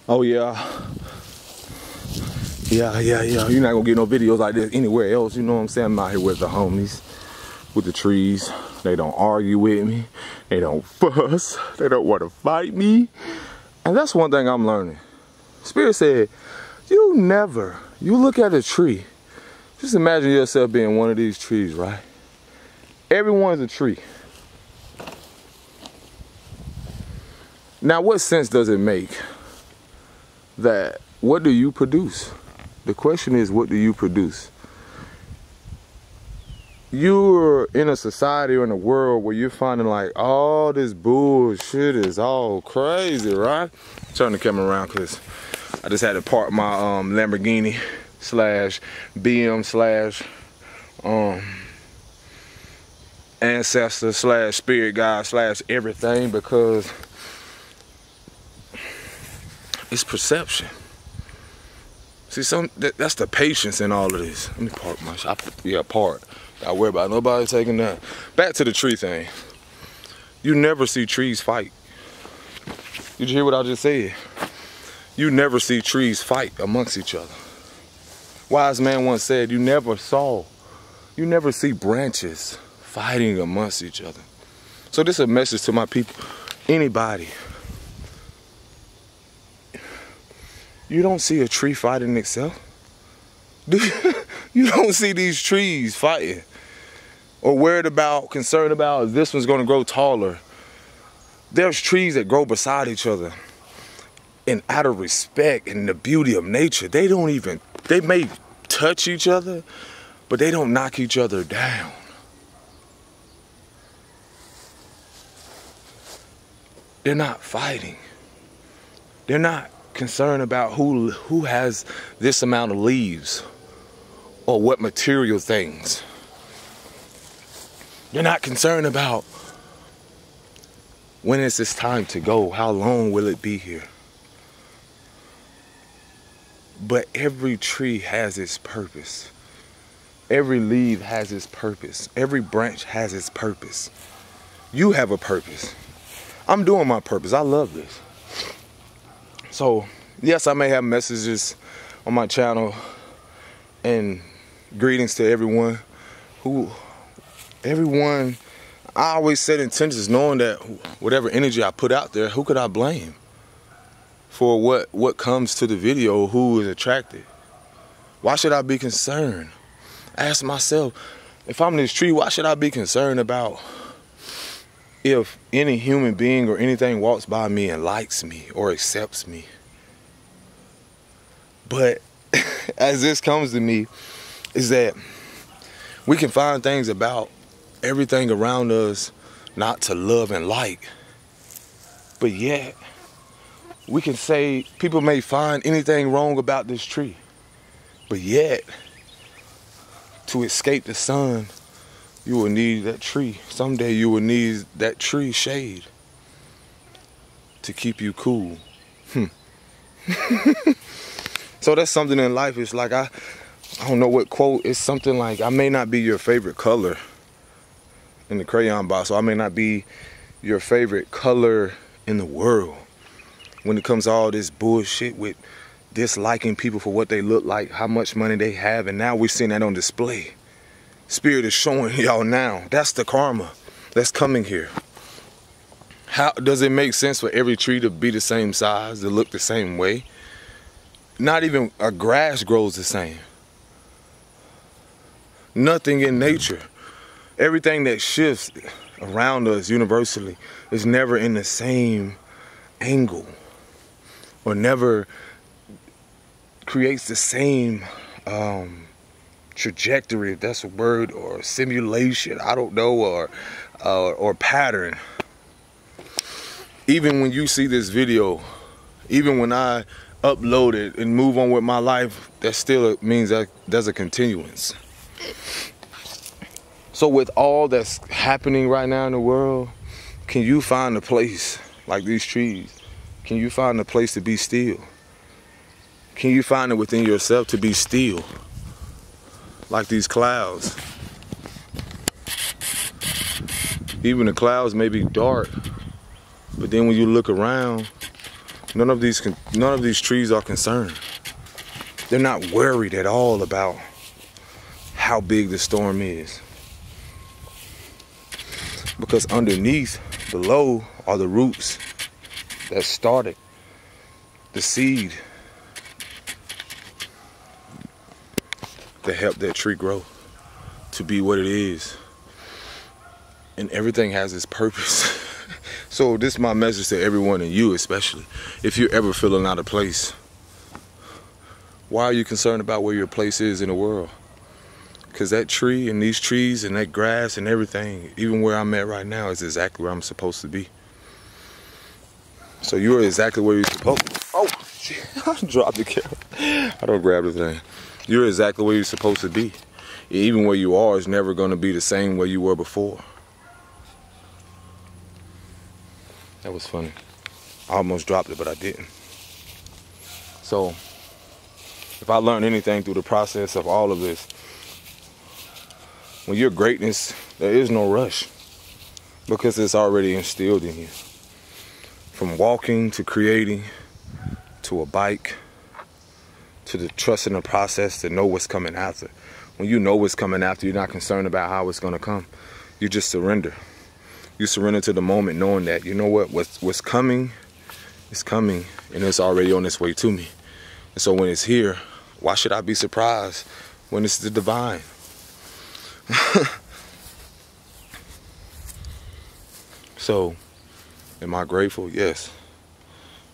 Oh yeah. Yeah. You're not gonna get no videos like this anywhere else. You know what I'm saying? I'm out here with the homies, with the trees. They don't argue with me. They don't fuss. They don't want to fight me. And that's one thing I'm learning. Spirit said, you look at a tree. Just imagine yourself being one of these trees, right? Everyone's a tree. Now, what sense does it make that what do you produce? The question is, what do you produce? You're in a society or in a world where you're finding like all this bullshit is all crazy, right? Turn the camera around because I just had to park my Lamborghini slash BM slash ancestor slash spirit guide slash everything, because it's perception. See, that's the patience in all of this. Let me park my shop. Yeah, park. Don't worry about nobody taking that. Back to the tree thing. You never see trees fight. Did you hear what I just said? You never see trees fight amongst each other. Wise man once said, you never see branches fighting amongst each other. So this is a message to my people, anybody. You don't see a tree fighting itself. You don't see these trees fighting or concerned about if this one's gonna grow taller. There's trees that grow beside each other and out of respect and the beauty of nature. They may touch each other, but they don't knock each other down. They're not fighting. They're not concerned about who has this amount of leaves or what material things. They're not concerned about when is this time to go, how long will it be here. But every tree has its purpose. Every leaf has its purpose. Every branch has its purpose. You have a purpose. I'm doing my purpose. I love this. So, yes, I may have messages on my channel and greetings to everyone. I always set intentions knowing that whatever energy I put out there, who could I blame for what comes to the video, who is attracted? Why should I be concerned? Ask myself, if I'm this tree, why should I be concerned about if any human being or anything walks by me and likes me or accepts me? But as this comes to me, is that we can find things about everything around us not to love and like, but yet we can say people may find anything wrong about this tree, but yet to escape the sun, you will need that tree. Someday you will need that tree shade to keep you cool. So that's something in life. It's like, I don't know what quote. It's something like, I may not be your favorite color in the crayon box, or I may not be your favorite color in the world when it comes to all this bullshit with disliking people for what they look like, how much money they have, and now we're seeing that on display. Spirit is showing y'all now. That's the karma that's coming here. How does it make sense for every tree to be the same size, to look the same way? Not even a grass grows the same. Nothing in nature. Everything that shifts around us universally is never in the same angle, or never creates the same trajectory, if that's a word, or simulation, I don't know, or pattern. Even when you see this video, even when I upload it and move on with my life, that still means that there's a continuance. So with all that's happening right now in the world, can you find a place like these trees? Can you find a place to be still? Can you find it within yourself to be still? Like these clouds. Even the clouds may be dark, but then when you look around, None of these trees are concerned. They're not worried at all about how big the storm is. Because underneath, below, are the roots that started the seed that helped that tree grow to be what it is. And everything has its purpose. So this is my message to everyone, and you especially. If you're ever feeling out of place, why are you concerned about where your place is in the world? Because that tree and these trees and that grass and everything, even where I'm at right now, is exactly where I'm supposed to be. So you're exactly where you're supposed to be. Oh, shit. I dropped the camera. I don't grab the thing. You're exactly where you're supposed to be. Even where you are is never going to be the same way you were before. That was funny. I almost dropped it, but I didn't. So, if I learned anything through the process of all of this, when you're greatness, there is no rush, because it's already instilled in you. From walking to creating, to a bike, to the trust in the process to know what's coming after. When you know what's coming after, you're not concerned about how it's going to come. You just surrender. You surrender to the moment, knowing that, you know what's coming is coming, and it's already on its way to me. And so when it's here, why should I be surprised when it's the divine? So, am I grateful? Yes.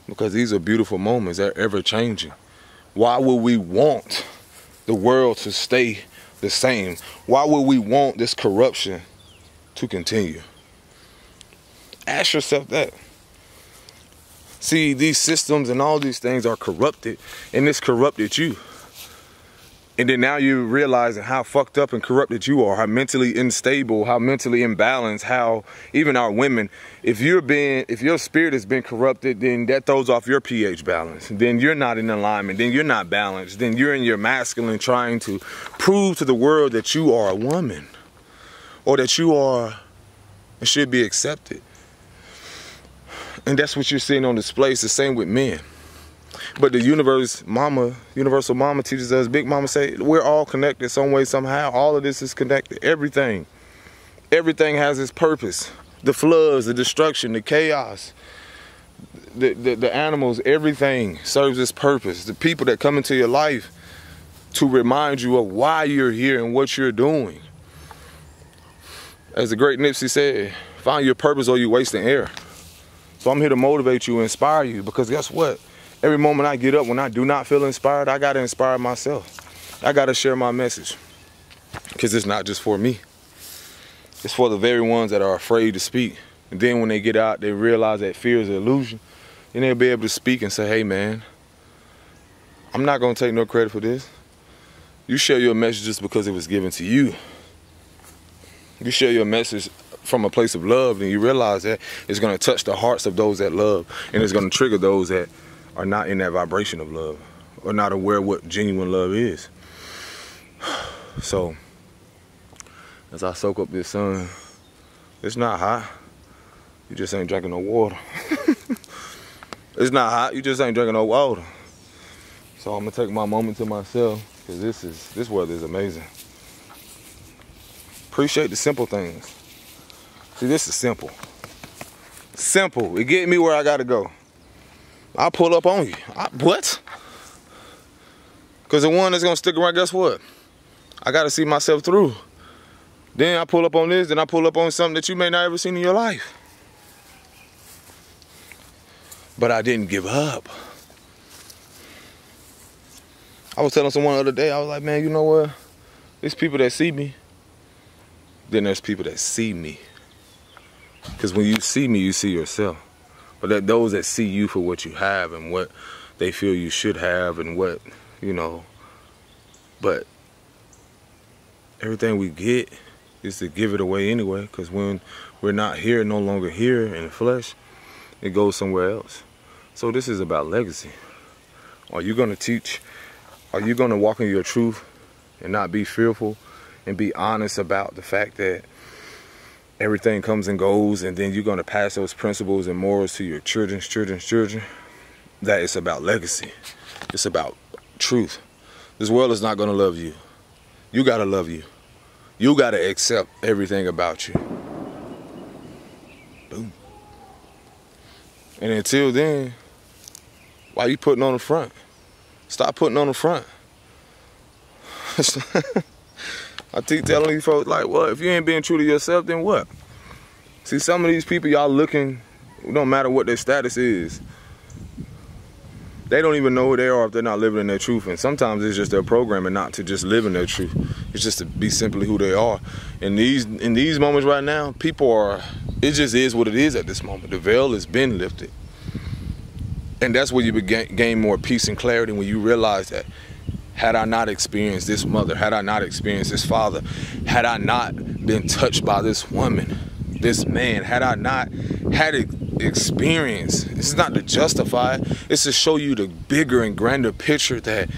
Because these are beautiful moments. They're ever changing. Why would we want the world to stay the same? Why would we want this corruption to continue? Ask yourself that. See, these systems and all these things are corrupted, and it's corrupted you. And then now you're realizing how fucked up and corrupted you are, how mentally unstable, how mentally imbalanced, how even our women, if your spirit has been corrupted, then that throws off your pH balance. Then you're not in alignment, then you're not balanced, then you're in your masculine trying to prove to the world that you are a woman, or that you are and should be accepted. And that's what you're seeing on display. It's the same with men. But the universal mama teaches us, Big Mama say, we're all connected some way, somehow. All of this is connected. Everything has its purpose. The floods, the destruction, the chaos, the animals, everything serves its purpose. The people that come into your life to remind you of why you're here and what you're doing. As the great Nipsey said, find your purpose or you're wasting air. So I'm here to motivate you, inspire you, because guess what? Every moment I get up, when I do not feel inspired, I got to inspire myself. I got to share my message, because it's not just for me. It's for the very ones that are afraid to speak. And then when they get out, they realize that fear is an illusion. Then they'll be able to speak and say, hey man, I'm not going to take no credit for this. You share your message just because it was given to you. You share your message from a place of love, and you realize that it's going to touch the hearts of those that love, and it's going to trigger those that are not in that vibration of love, or not aware what genuine love is. So, as I soak up this sun, it's not hot. You just ain't drinking no water. It's not hot. You just ain't drinking no water. So I'm gonna take my moment to myself, because this weather is amazing. Appreciate the simple things. See, this is simple. Simple. It get me where I gotta go. I'll pull up on you. What? Because the one that's gonna stick around, guess what? I gotta see myself through. Then I pull up on this, then I pull up on something that you may not ever seen in your life. But I didn't give up. I was telling someone the other day, I was like, man, you know what? There's people that see me. Then there's people that see me. Because when you see me, you see yourself. But that those that see you for what you have and what they feel you should have and what, you know. But everything we get is to give it away anyway. Because when we're not here, no longer here in the flesh, it goes somewhere else. So this is about legacy. Are you going to teach? Are you going to walk in your truth and not be fearful and be honest about the fact that everything comes and goes, and then you're going to pass those principles and morals to your children's children? that it's about legacy. It's about truth. This world is not going to love you. You got to love you. You got to accept everything about you. Boom. And until then, why you putting on the front? Stop putting on the front. I keep telling these folks, like, well, if you ain't being true to yourself, then what? See, some of these people y'all looking, it don't matter what their status is. They don't even know who they are if they're not living in their truth. And sometimes it's just their programming not to just live in their truth. It's just to be simply who they are. In these moments right now, people are, it just is what it is at this moment. The veil has been lifted. And that's where you gain more peace and clarity, when you realize that had I not experienced this mother, had I not experienced this father, had I not been touched by this woman, this man, had I not had experience, this is not to justify it, it's to show you the bigger and grander picture, that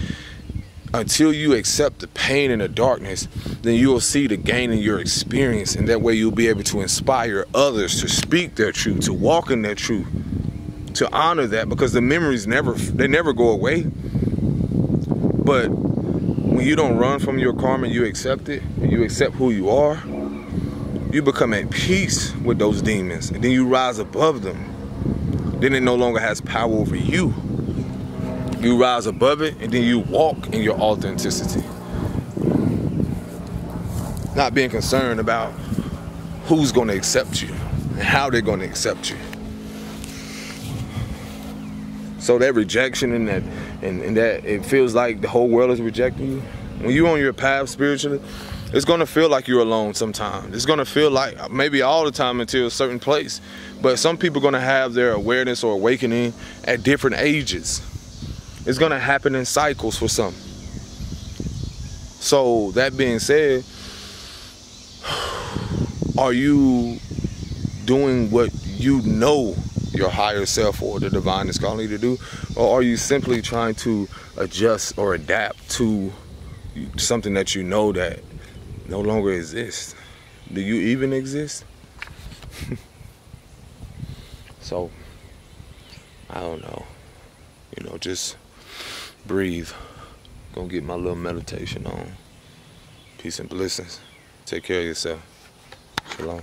until you accept the pain and the darkness, then you will see the gain in your experience, and that way you'll be able to inspire others to speak their truth, to walk in their truth, to honor that, because the memories never go away. But when you don't run from your karma, you accept it, and you accept who you are, you become at peace with those demons, and then you rise above them. Then it no longer has power over you. You rise above it, and then you walk in your authenticity. Not being concerned about who's going to accept you and how they're going to accept you. So that rejection and that it feels like the whole world is rejecting you. When you're on your path spiritually, it's going to feel like you're alone sometimes. It's going to feel like, maybe all the time until a certain place. But some people are going to have their awareness or awakening at different ages. It's going to happen in cycles for some. So that being said, are you doing what you know your higher self or the divine is calling you to do? Or are you simply trying to adjust or adapt to something that you know that no longer exists? Do you even exist? So, I don't know. You know, just breathe. Gonna get my little meditation on. Peace and blessings. Take care of yourself. Shalom.